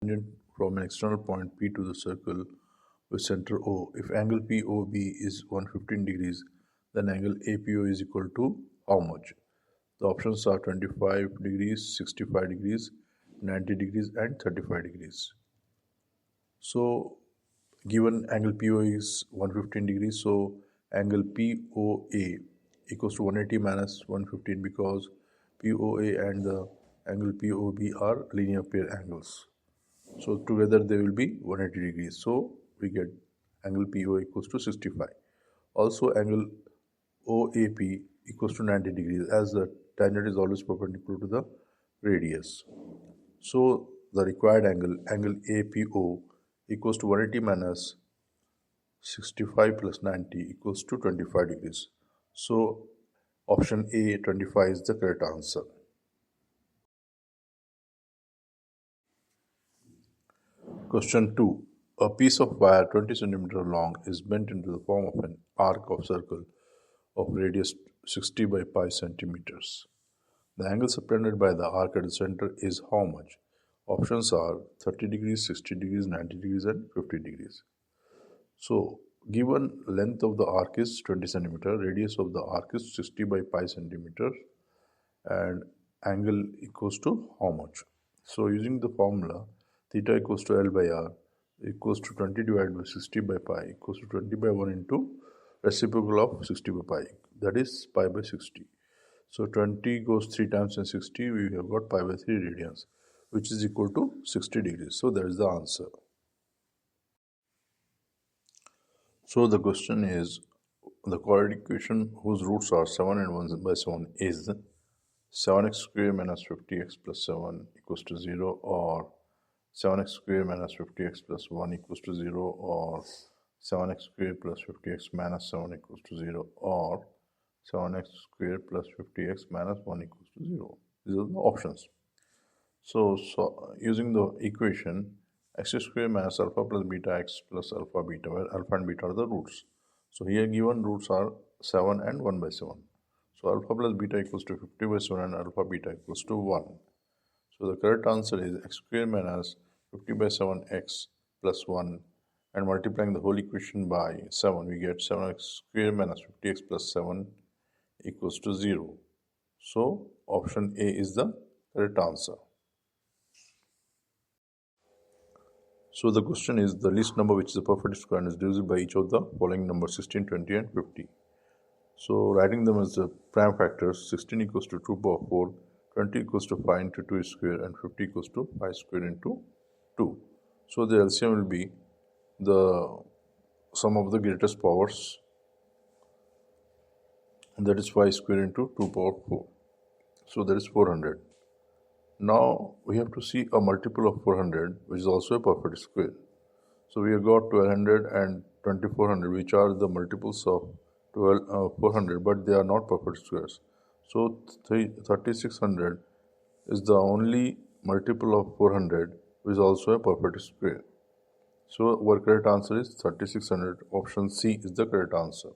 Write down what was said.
tangent from an external point P to the circle with center O. If angle POB is 115 degrees, then angle APO is equal to how much? The options are 25 degrees, 65 degrees, 90 degrees and 35 degrees. So given angle PO is 115 degrees, so angle POA equals to 180 minus 115 because POA and the angle POB are linear pair angles. So together they will be 180 degrees. So we get angle PO equals to 65. Also angle OAP equals to 90 degrees as the tangent is always perpendicular to the radius. So the required angle APO equals to 180 minus 65 plus 90 equals to 25 degrees. So option A, 25 is the correct answer. Question 2. A piece of wire 20 cm long is bent into the form of an arc of circle of radius 60 by pi centimeters. The angle subtended by the arc at the center is how much? Options are 30 degrees, 60 degrees, 90 degrees and 50 degrees. So given length of the arc is 20 centimeter, radius of the arc is 60 by pi centimeter and angle equals to how much? So using the formula theta equals to L by R equals to 20 divided by 60 by pi equals to 20 by 1 into reciprocal of 60 by pi, that is pi by 60. So 20 goes 3 times in 60, we have got pi by 3 radians, which is equal to 60 degrees. So that is the answer. So the question is, the quadratic equation whose roots are 7 and 1 by 7 is 7x square minus 50x plus 7 equals to 0, or 7x square minus 50x plus 1 equals to 0, or 7x square plus 50x minus 7 equals to 0, or 7x square plus 50x minus 1 equals to 0. These are the options. So using the equation x square minus alpha plus beta x plus alpha beta, where alpha and beta are the roots. So here given roots are 7 and 1 by 7. So alpha plus beta equals to 50 by 7 and alpha beta equals to 1. So the correct answer is x square minus 50 by 7 x plus 1, and multiplying the whole equation by 7 we get 7x square minus 50x plus 7 equals to 0. So option A is the correct answer. So the question is, the least number which is a perfect square and is divisible by each of the following numbers 16, 20 and 50. So writing them as the prime factors, 16 equals to 2 power 4, 20 equals to 5 into 2 square and 50 equals to 5 square into 2. So the LCM will be the sum of the greatest powers, and that is 5 square into 2 power 4. So that is 400. Now we have to see a multiple of 400 which is also a perfect square. So we have got 1200 and 2400 which are the multiples of 400, but they are not perfect squares. So 3600 is the only multiple of 400 which is also a perfect square. So our correct answer is 3600. Option C is the correct answer.